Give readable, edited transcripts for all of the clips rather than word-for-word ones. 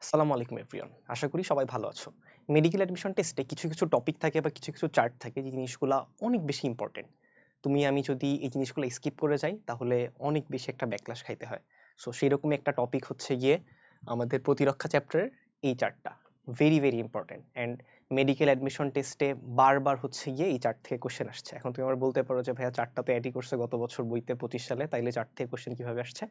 আসসালামু আলাইকুম এভরিওয়ান, আশা করি সবাই ভালো আছো। মেডিকেল অ্যাডমিশন টেস্টে কিছু কিছু টপিক থাকে বা কিছু কিছু চার্ট থাকে যে জিনিসগুলো অনেক বেশি ইম্পর্টেন্ট। তুমি আমি যদি এই জিনিসগুলো স্কিপ করে যাই তাহলে অনেক বেশি একটা ব্যাকলাশ খাইতে হয়। সো সেরকমই একটা টপিক হচ্ছে গিয়ে আমাদের প্রতিরক্ষা চ্যাপ্টারের এই চার্টটা very very important. And medical admission টেস্টে বারবার হচ্ছে গিয়ে এই চার্ট থেকে কোশ্চেন আসছে। এখন তুমি আমার বলতে পারো যে ভাইয়া চার্টটা তো অ্যাডই করছে গত বছর বইতে 25 সালে, তাইলে চার্ট থেকে কোশ্চেন কিভাবে আসছে?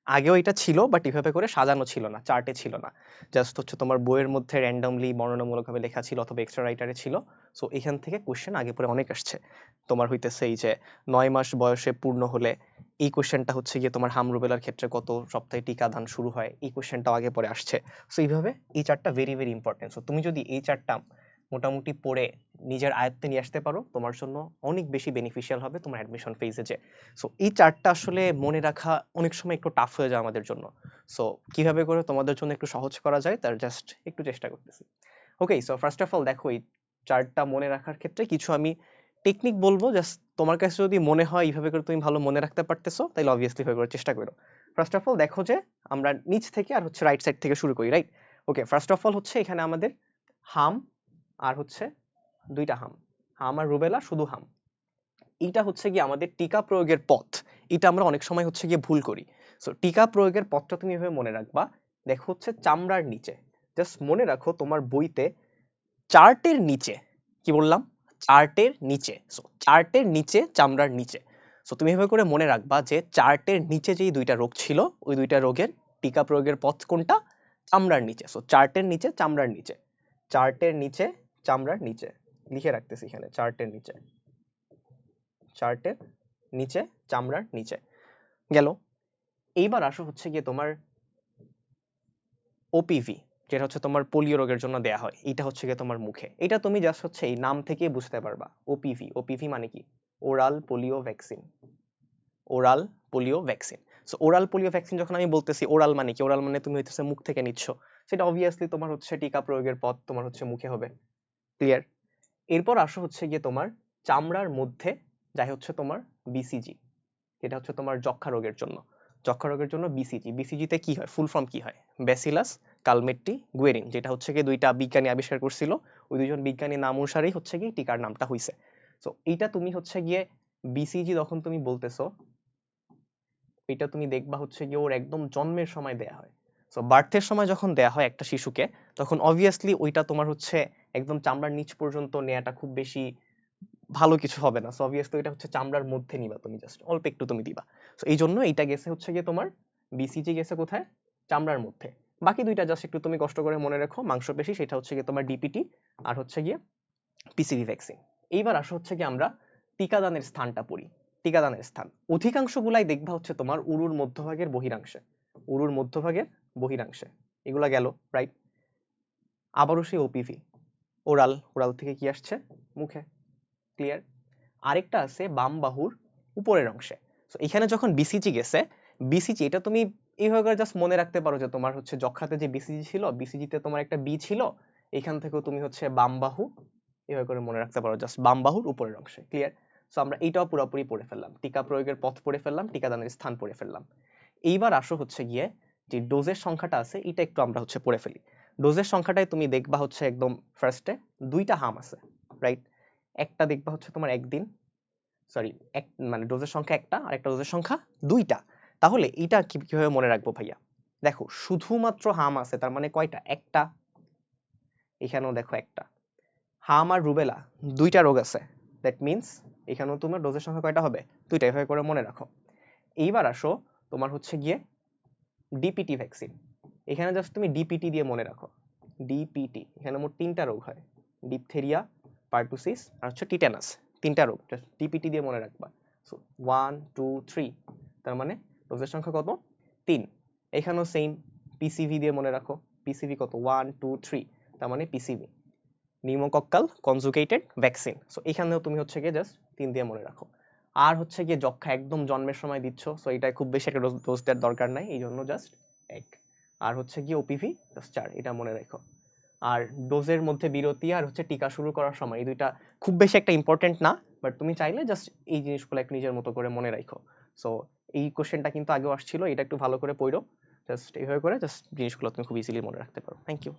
আগেও এটা ছিল, বাট এভাবে করে সাজানো ছিল না, চার্টে ছিল না। জাস্ট হচ্ছে তোমার বইয়ের মধ্যে র্যান্ডমলি বর্ণনামূলকভাবে লেখা ছিল অথবা এক্সট্রা রাইটারে ছিল। সো এখান থেকে কোশ্চেন আগে পরে অনেক আসছে। তোমার হইতেছে এই যে 9 মাস বয়সে পূর্ণ হলে এই কোশ্চেনটা হচ্ছে গিয়ে তোমার হামরুবেলার ক্ষেত্রে কত সপ্তাহে টিকাদান শুরু হয়, এই কোশ্চেনটাও আগে পরে আসছে। সো এইভাবে এই চার্টটা ভেরি ভেরি ইম্পর্টেন্ট। সো তুমি যদি এই চার্টটা মোটামুটি পড়ে নিজের আয়ত্তে নিয়ে আসতে পারো, তোমার জন্য অনেক বেশি বেনিফিশিয়াল হবে তোমার অ্যাডমিশন ফেজে যে। সো এই চার্টটা আসলে মনে রাখা অনেক সময় একটু টাফ হয়ে যায় আমাদের জন্য। সো কিভাবে করে তোমাদের জন্য একটু সহজ করা যায় তার জাস্ট একটু চেষ্টা করতেছি। ওকে, সো ফার্স্ট অফ অল দেখো, এই চার্টটা মনে রাখার ক্ষেত্রে কিছু আমি টেকনিক বলবো। জাস্ট তোমার কাছে যদি মনে হয় এইভাবে করে তুমি ভালো মনে রাখতে পারতেছো, তাহলে অবভিয়াসলি ভাবে করে চেষ্টা করো। ফার্স্ট অফ অল দেখো যে আমরা নিচ থেকে আর হচ্ছে রাইট সাইড থেকে শুরু করি, right? Okay, first of all হচ্ছে এখানে আমাদের হাম আর হচ্ছে দুইটা হাম, হাম আর রুবেলা, শুধু হাম। এইটা হচ্ছে গিয়ে আমাদের টিকা প্রয়োগের পথ। এটা আমরা অনেক সময় হচ্ছে গিয়ে ভুল করি। সো টিকা প্রয়োগের পথটা তুমি এভাবে মনে রাখবা। দেখো হচ্ছে চামড়ার নিচে, জাস্ট মনে রাখো তোমার বইতে চার্টের নিচে, কি বললাম? চার্টের নিচে। সো চার্টের নিচে, চামড়ার নিচে। সো তুমি এভাবে করে মনে রাখবা যে চার্টের নিচে যেই দুইটা রোগ ছিল, ওই দুইটা রোগের টিকা প্রয়োগের পথ কোনটা? চামড়ার নিচে। সো চার্টের নিচে, চামড়ার নিচে, চার্টের নিচে, চামড়ার নিচে। লিখে রাখতেছি এখানে, চার্টের নিচে, চার্টের নিচে, চামড়ার নিচে। গেল। এইবার আসো হচ্ছে গিয়ে তোমার ওপিভি, যেটা হচ্ছে তোমার পোলিও রোগের জন্য দেয়া হয়। এটা হচ্ছে গিয়ে তোমার মুখে। এটা তুমি জাস্ট হচ্ছে এই নাম থেকে বুঝতে পারবা। ওপিভি, ওপিভি মানে কি? Oral polio vaccine, oral polio vaccine. So oral polio vaccine যখন আমি বলতেছি, ওরাল মানে কি? ওরাল মানে তুমি হচ্ছে মুখ থেকে নিচ্ছ, সেটা অবভিয়াসলি তোমার হচ্ছে টিকা প্রয়োগের পথ তোমার হচ্ছে মুখে হবে। ক্লিয়ার? এরপর আসো হচ্ছে গিয়ে তোমার চামড়ার মধ্যে, যাই হচ্ছে তোমার বিসিজি, এটা হচ্ছে তোমার যক্ষা রোগের জন্য। যক্ষা রোগের জন্য বিসিজি। বিসিজিতে কি হয়? ফুল ফর্ম কি হয়? ব্যাসিলাস কালমেট্রি গুয়েরিন, যেটা হচ্ছে গিয়ে দুইটা বিজ্ঞানী আবিষ্কার করছিল। ওই দুইজন বিজ্ঞানীর নাম অনুসারেই হচ্ছে গিয়ে টিকার নামটা হইছে। তো এইটা তুমি হচ্ছে গিয়ে বিসিজি যখন তুমি বলতেছো, এটা তুমি দেখবা হচ্ছে গিয়ে ওর একদম জন্মের সময় দেয়া হয়। সো বার্থের সময় যখন দেয়া হয় একটা শিশুকে, তখন অবভিয়াসলি ওইটা তোমার হচ্ছে একদম চামড়ার নিচ পর্যন্ত নেয়াটা খুব বেশি ভালো কিছু হবে না। সো অবভিয়াসলি এটা হচ্ছে চামড়ার মধ্যে নিবা, তুমি জাস্ট অল্প একটু তুমি দিবা। সো এই জন্য এইটা গেছে হচ্ছে গিয়ে তোমার বিসিজি গেছে কোথায়? চামড়ার মধ্যে। বাকি দুইটা জাস্ট একটু তুমি কষ্ট করে মনে রেখো। মাংসপেশি, সেটা হচ্ছে গিয়ে তোমার ডিপিটি, আর হচ্ছে গিয়ে পিসিভি ভ্যাকসিন। এইবার আসো হচ্ছে গিয়ে আমরা টিকাদানের স্থানটা পড়ি। টিকাদানের স্থান অধিকাংশগুলাই দেখবা হচ্ছে তোমার উরুর মধ্যভাগের বহিরাংশে, উরুর মধ্যভাগের বহিরাংশে। এগুলা গেল, রাইট? আবারও সেই ওপিভি, ওরাল, ওরাল থেকে কি আসছে? মুখে। ক্লিয়ার? আরেকটা আছে বাম বাহুর উপরের অংশে। তো এখানে যখন বিসিজি গেছে, বিসিজি এটা তুমি এইভাবে করে জাস্ট মনে রাখতে পারো যে তোমার হচ্ছে যক্ষাতে যে বিসিজি ছিল, বিসিজিতে তোমার একটা বি ছিল। এখান থেকেও তুমি হচ্ছে বাম বাহু এভাবে করে মনে রাখতে পারো, জাস্ট বাম বাহুর উপরের অংশে। ক্লিয়ার? সো আমরা এইটাও পুরোপুরি পড়ে ফেললাম, টিকা প্রয়োগের পথ পড়ে ফেললাম, টিকাদানের স্থান পড়ে ফেললাম। এইবার আসো হচ্ছে গিয়ে যে ডোজের সংখ্যাটা আছে, এটা একটু আমরা হচ্ছে পড়ে ফেলি। ডোজের সংখ্যাটাই তুমি দেখবা হচ্ছে একদম ফার্স্টে দুইটা হাম আছে, রাইট? একটা দেখবা হচ্ছে তোমার একদিন, সরি, এক মানে ডোজের সংখ্যা একটা আর একটা ডোজের সংখ্যা দুইটা। তাহলে এটা কিভাবে মনে রাখবো ভাইয়া? দেখো শুধুমাত্র হাম আছে, তার মানে কয়টা? একটা। এখানেও দেখো একটা। হাম আর রুবেলা দুইটা রোগ আছে, দ্যাট মিন্স এখানেও তোমার ডোজের সংখ্যা কয়টা হবে? দুইটা। এভাবে করে মনে রাখো। এইবার আসো তোমার হচ্ছে গিয়ে ডিপিটি ভ্যাকসিন। এখানে জাস্ট তুমি ডিপিটি দিয়ে মনে রাখো। ডিপিটি, এখানে মোট তিনটা রোগ হয়, ডিপথেরিয়া, পার্টুসিস আর হচ্ছে টিটানাস। তিনটা রোগ, জাস্ট ডিপিটি দিয়ে মনে রাখবা। সো 1 2 3, তার মানে ডোজের সংখ্যা কত? 3। এখানেও সেম, পিসিভি দিয়ে মনে রাখো। পিসিভি কত? 1 2 3, তার মানে PCV, pneumococcal conjugated vaccine. So এখানেও তুমি হচ্ছে গিয়ে জাস্ট 3 দিয়ে মনে রাখো। আর হচ্ছে গিয়ে যক্ষা একদম জন্মের সময় দিচ্ছ, সো এটা খুব বেশি একটা ডোজ দেওয়ার দরকার নাই, এই জন্য জাস্ট 1। আর হচ্ছে গিয়ে ওপিভি জাস্ট 4, এটা মনে রাখো। আর ডোজের মধ্যে বিরতি আর হচ্ছে টিকা শুরু করার সময়, এই দুইটা খুব বেশি একটা ইম্পর্টেন্ট না, বাট তুমি চাইলে জাস্ট এই জিনিসগুলো একটু নিজের মতো করে মনে রাখো। সো এই কোশ্চেনটা কিন্তু আগেও আসছিল, এটা একটু ভালো করে পড়ো। জাস্ট এইভাবে করে জাস্ট জিনিসগুলো তুমি খুব ইজিলি মনে রাখতে পারো। Thank you.